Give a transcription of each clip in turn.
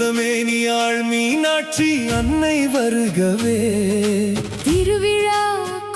மரகதமேனியாள் மீனாட்சி அன்னை வருகவே. திருவிழா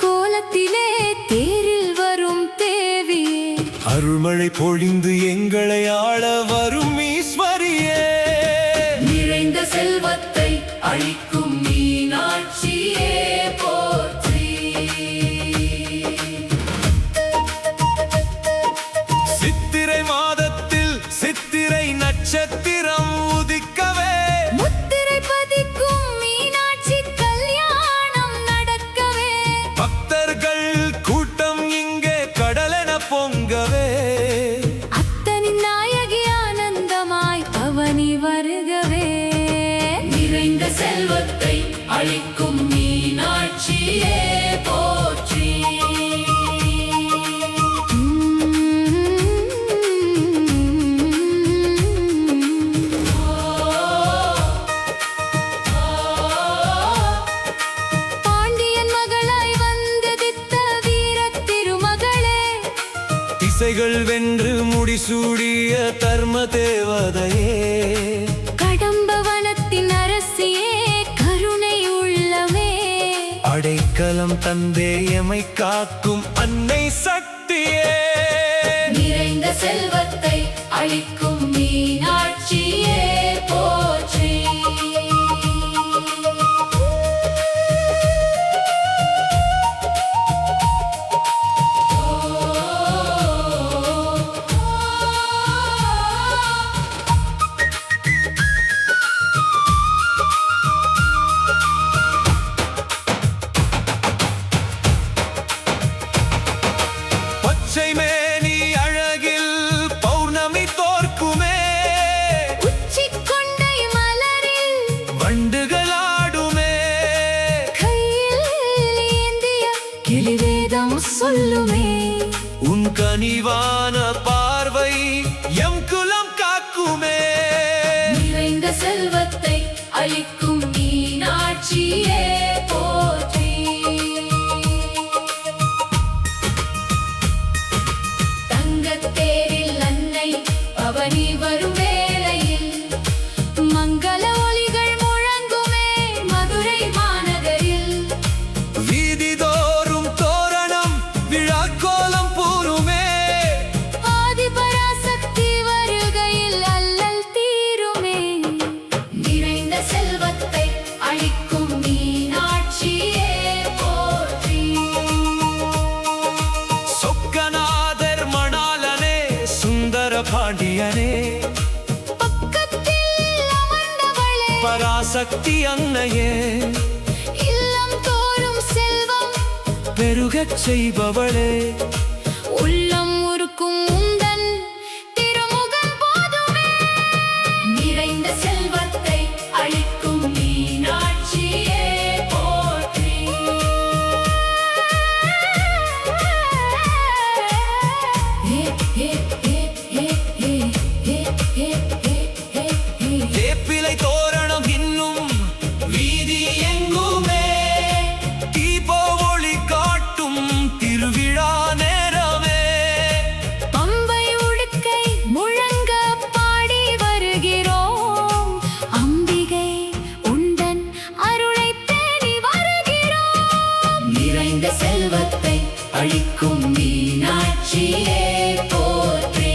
கோலத்திலே தேரில் வரும் தேவியே, அருள்மழை பொழிந்து எங்களை ஆள வரும் ஈஸ்வரியே. நிறைந்த செல்வத்தை அளிக்கும் மீனாட்சியே போற்றி. சித்திரை மாதத்தில் சித்திரை நட்சத்திரம் உதிக்கவே, முத்திரை பதிக்கும் மீனாட்சி கல்யாணம் நடக்கவே, பக்தர்கள் கூட்டம் இங்கே கடலென பொங்கவே, அத்தனின் நாயகி ஆனந்தமாய் அவனி வருகவே. நிறைந்த செல்வத்தை அளிக்கும் மீனாட்சியே போற்றி. பாண்டியன் மகளாய் வந்ததித்த வீரத் திருமகளே, திசைகள் வென்று முடிசூடிய தர்ம தேவதையே. கடம்பவனத்தின் அரசியே, கருணை உள்ளமே, அடைக்கலம் தந்தே எமை காக்கும் அன்னை சக்தியே. நிறைந்த செல்வத்தை அளிக்கும் மீனாட்சியே போற்றி. பச்சை மேனி அழகில் பௌர்ணமி தோற்குமே, உச்சிக்கொண்டை மலரில் வண்டுகளாடுமே, கையில் ஏந்திய கிளிவேதம் சொல்லுமே, உன் கனிவான பார்வை எம் குலம் காக்குமே. நிறைந்த செல்வத்தை அளிக்கும் மீனாட்சியே போற்றி. தங்கத்தேரில் அன்னை பவனி வரும் வேளையில் மங்கள ஒலிகள் முழங்குமே மதுரை மாநகரில். வீதிதோறும் தோரணம் விழா கோலம் பூருமே, ஆதிபராசக்தி வருகையில் அல்லல் தீருமே. நிறைந்த செல்வத்தை அளிக்கும் மீனாட்சியே போற்றி. சொக்கநாதர் மணாலனே சுந்தர பாண்டியனே, பக்கத்தில் அமர்ந்தவளே, பராசக்தி அன்னையே, இல்லம் தோறும் செல்வம் பெருகச் செய்பவளே. உள்ளம் உருக்கும் உந்தன் திருமுகம் போதுமே. நிறைந்த செல்வத்தை அளிக்கும் மீனாட்சியே போற்றி. வேப்பிலை தோரணம் இன்னும் வீதி எங்குமே, தீப ஒளி காட்டும் திருவிழா நேரமே. பம்பை உடுக்கை முழங்க பாடி வருகிறோம், அம்பிகை உந்தன் அருளை தேடி வருகிறோம். நிறைந்த செல்வத்தை அளிக்கும் மீனாட்சியே போற்றி.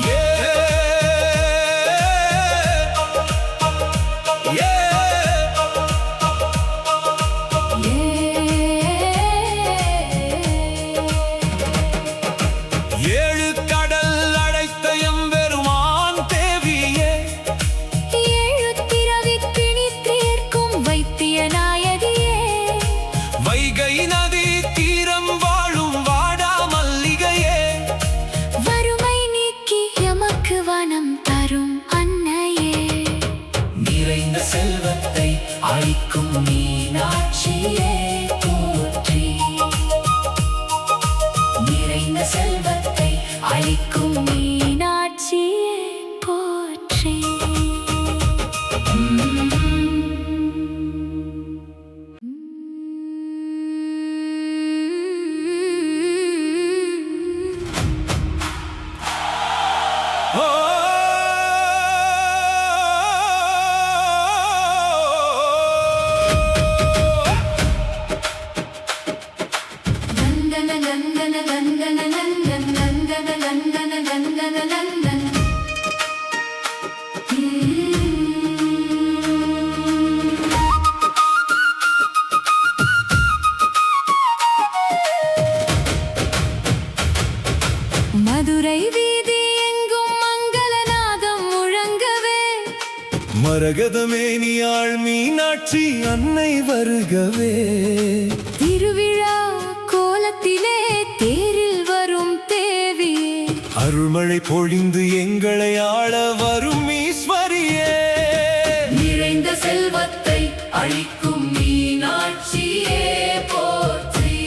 ஏ, ஏ, ஏழு கடல் அடைத்த எம்பெருமான் தேவியே, ஏழு பிறவி பிணி தீர்க்கும் வைத்திய நாயகியே, வைகை நதி தீரம் வாழும் வாடா மல்லிகையே. வறுமை நீக்கி எமக்கு வனம் தரும் அன்னையே. நிறைந்த செல்வத்தை அளிக்கும் மீனாட்சியே போற்றி. நிறைந்த செல்வத்தை அளிக்கும் மீனாட்சியே போற்றி. ஓ மரகதமேனியாள் மீனாட்சி அன்னை வருகவே. திருவிழா கோலத்திலே தேரில் வரும் தேவியே, அருள்மழை பொழிந்து எங்களை ஆள வரும் ஈஸ்வரியே. நிறைந்த செல்வத்தை அளிக்கும் மீனாட்சியே போற்றி.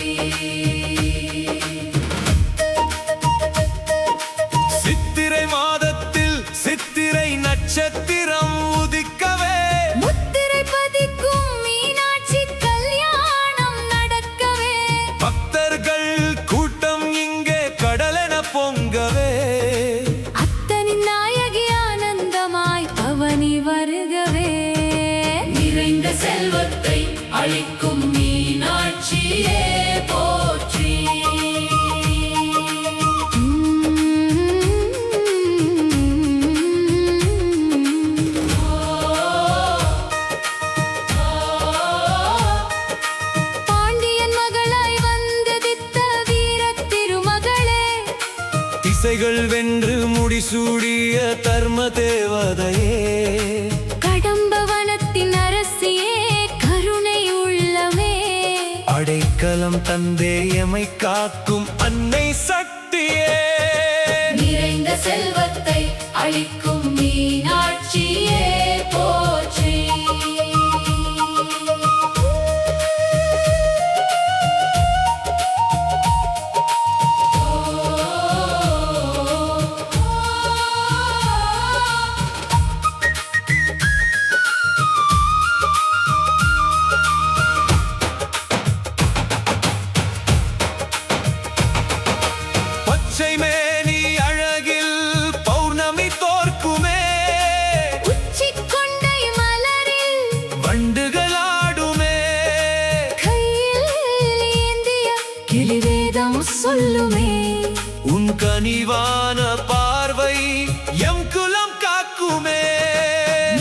சித்திரை மாதத்தில் சித்திரை நட்சத்திரம் உதிக்கவே, முத்திரை பதிக்கும் மீனாட்சி கல்யாணம் நடக்கவே, பக்தர்கள் கூட்டம் இங்கே கடலென பொங்கவே. அத்தனின் நாயகி ஆனந்தமாய் பவனி வருகவே. நிறைந்த செல்வத்தை அளிக்கும் மீனாட்சியே போற்றி. பாண்டியன் மகளாய் வந்ததித்த வீர திருமகளே, திசைகள் வென்று முடிசூடிய தர்ம தேவதையே. கடம்பவனத்தின் அரசியே, கருணை உள்ளமே, அடைக்கலம் தந்தே எமை காக்கும் அன்னை சக்தியே. நிறைந்த செல்வத்தை அளிக்கும் மீனாட்சியே போற்றி. பச்சை மேனி அழகில் பௌர்ணமி தோற்குமே, உச்சிக் கொண்டை மலரில் வண்டுகள் ஆடுமே, கையில் ஏந்திய கிளிவேதம் சொல்லுமே, உன் கனிவான பார்வை எம் குலம் காக்குமே.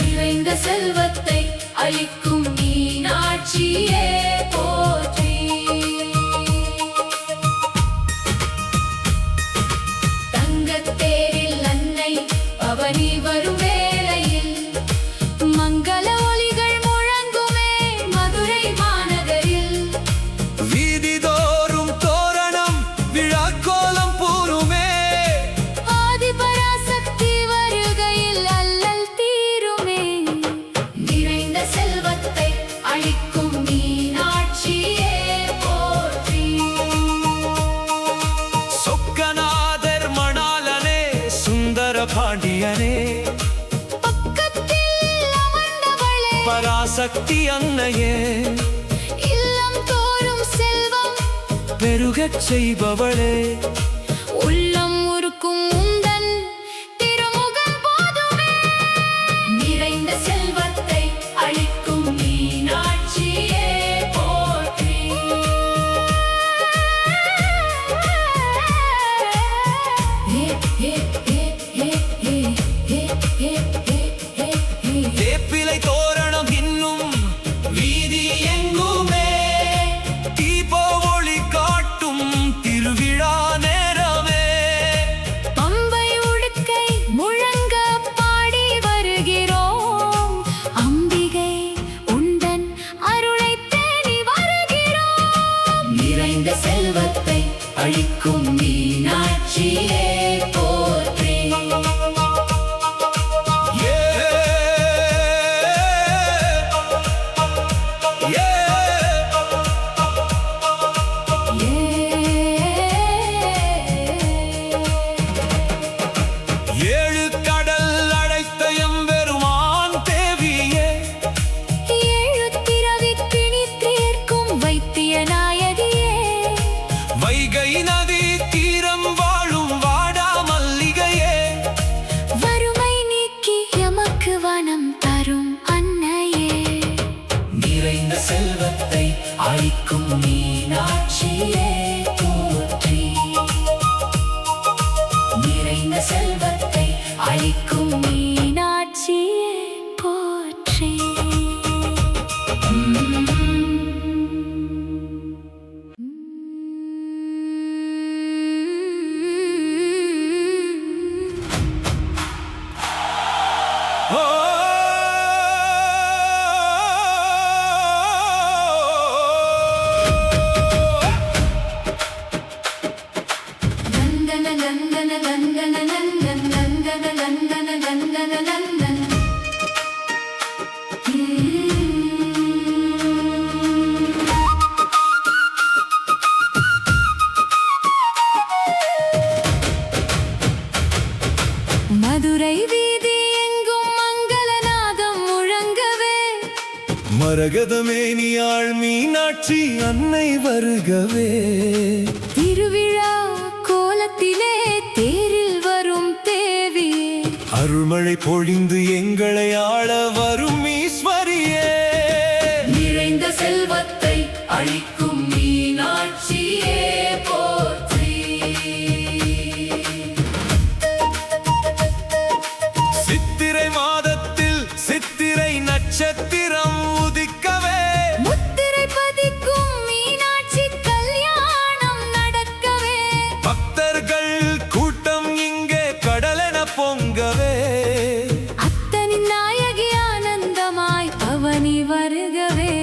நிறைந்த செல்வத்தை அளிக்கும் மீனாட்சியே போற்றி. தங்கத்தேரில் அன்னை பவனி வரும் வேளையில் மங்கள ஒலிகள் முழங்குமே மதுரை மாநகரில். வீதிதோறும் தோரணம் விழா கோலம் பூருமே, ஆதிபராசக்தி வருகையில் அல்லல் தீருமே. நிறைந்த செல்வத்தை அளிக்கும் மீனாட்சியே போற்றி. சொக்கநாதர் மணாலனே சுந்தர பாண்டியனே, பக்கத்தில் அமர்ந்தவளே, பராசக்தி அன்னையே, இல்லம் தோறும் செல்வம் பெருகச் செய்பவளே. உள்ளம் உருக்கும் உந்தன் திருமுகம் போதுமே. நிறைந்த செல்வத்தை அளிக்கும் மீனாட்சியே போற்றி. வேப்பிலை தோரணம் இன்னும் வீதி எங்குமே, தீப ஒளி காட்டும் திருவிழா நேரமே. பம்பை உடுக்கை முழங்க பாடி வருகிறோம், அம்பிகை உந்தன் அருளை தேடி வருகிறோம். நிறைந்த செல்வத்தை அளிக்கும் மீனாட்சியே போற்றி. ஏ, ஏ, ஏழு கடல் அடைத்த எம்பெருமான் தேவியே, ஏழு திரவி பிணி தீர்க்கும் வைத்திய நாயகியே, வைகை நதி தீரம் வாழும் வாடா மல்லிகையே. வறுமை நீக்கி எமக்கு வனம் தரும் அன்னையே. நிறைந்த செல்வத்தை அளிக்கும் மீனாட்சியே போற்றி. நிறைந்த செல்வத்தை அளிக்கும் மீனாட்சியே போற்றி. ஓ மரகதமேனியாள் மீனாட்சி அன்னை வருகவே. திருவிழா கோலத்திலே தேரில் வரும் தேவியே, அருள்மழை பொழிந்து எங்களை ஆள வரும் ஈஸ்வரியே. நிறைந்த செல்வத்தை அளிக்கும் மீனாட்சியே போற்றி. சித்திரை மாதத்தில் சித்திரை நட்சத்திரம் உதிக்கவே, முத்திரை பதிக்கும் மீனாட்சி கல்யாணம் நடக்கவே, பக்தர்கள் கூட்டம் இங்கே கடலென பொங்கவே, அத்தனின் நாயகி ஆனந்தமாய் பவனி வருகவே.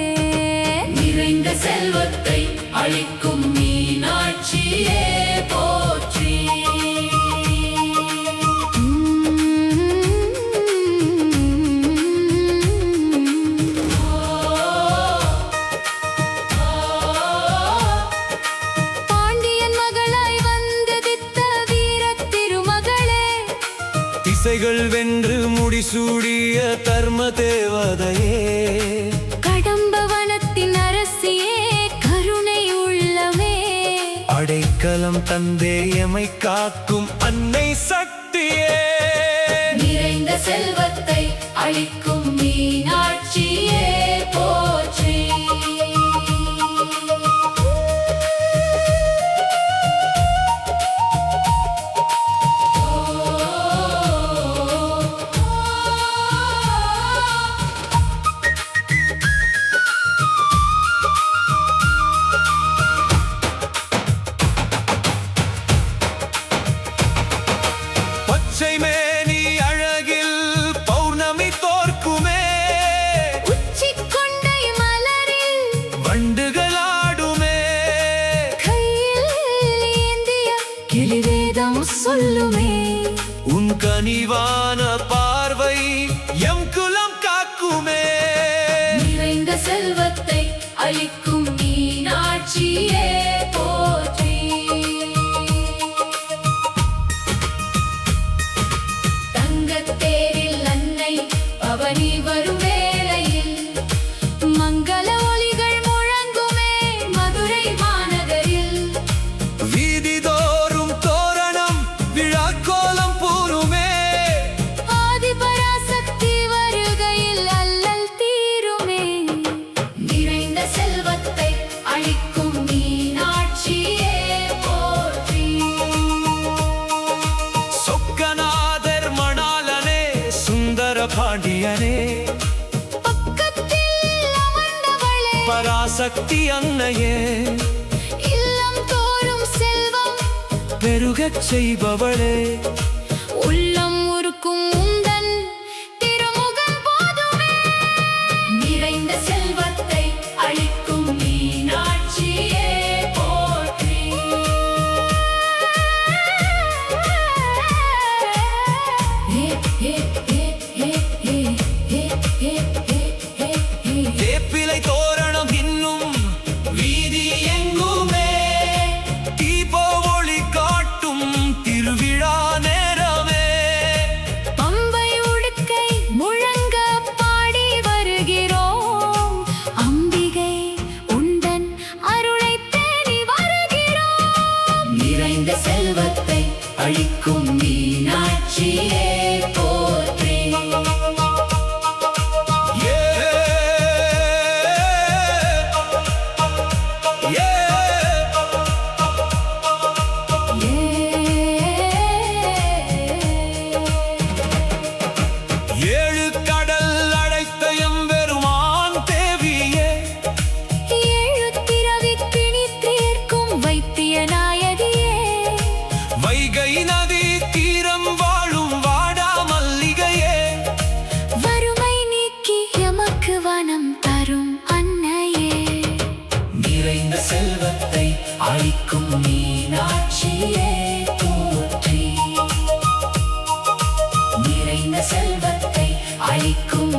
நிறைந்த செல்வத்தை அளிக்கும் மீனாட்சியே போற்றி. பாண்டியன் மகளாய் வந்ததித்த வீர திருமகளே, திசைகள் வென்று முடிசூடிய தர்ம தேவதையே. கடம்பவனத்தின் அரசியே, கருணை உள்ளமே, அடைக்கலம் தந்தே எமை காக்கும் அன்னை சக்தியே. நிறைந்த செல்வத்தை அளிக்கும் மீனாட்சியே போற்றி. பச்சை மேனி அழகில் பௌர்ணமி தோற்குமே, உச்சிக்கொண்டை மலரில் வண்டுகளாடுமே, கையில் ஏந்திய கிளிவேதம் சொல்லுமே, உன் கனிவான பார்வை எம் குலம் காக்குமே. நிறைந்த செல்வத்தை அளிக்கும் மீனாட்சியே போற்றி. தங்கத்தேரில் அன்னை பவனி வரும் வேளையில் மங்கள ஒலிகள் முழங்குமே மதுரை மாநகரில். வீதிதோறும் தோரணம் விழாக்கோலம் பூருமே, ஆதிபராசக்தி வருகையில் அல்லல் தீருமே. நிறைந்த செல்வத்தை அளிக்கும் மீனாட்சியே போற்றி. சொக்கநாதர் மணாலனே சுந்தர பாண்டியனே, பக்கத்தில் அமர்ந்தவளே, பராசக்தி அன்னையே, இல்லம் தோறும் செல்வம் பெருகச் செய்பவளே. உள்ளம் உருக்கும் உந்தன் திருமுகம் போதுமே. நிறைந்த செல்வத்தை அளிக்கும் மீனாட்சியே போற்றி. வேப்பிலை தோரணம் இன்னும் வீதி எங்குமே, தீப ஒளி காட்டும் திருவிழா நேரமே. பம்பை உடுக்கை முழங்க பாடி வருகிறோம், அம்பிகை உந்தன் அருளை தேடி வருகிறோம். நிறைந்த செல்வத்தை அளிக்கும் மீனாட்சியே போற்றி. ஏழு கடல் அடைத்த எம்பெருமான் தேவியே, ஏழு திரவி பிணி தீர்க்கும் வைத்திய நாயகியே, வைகை நதி தீரம் வாழும் வாடா மல்லிகையே. வறுமை நீக்கி எமக்கு வனம் தரும் அன்னையே. நிறைந்த செல்வத்தை அளிக்கும் மீனாட்சியே போற்றி. நிறைந்த செல்வத்தை அளிக்கும்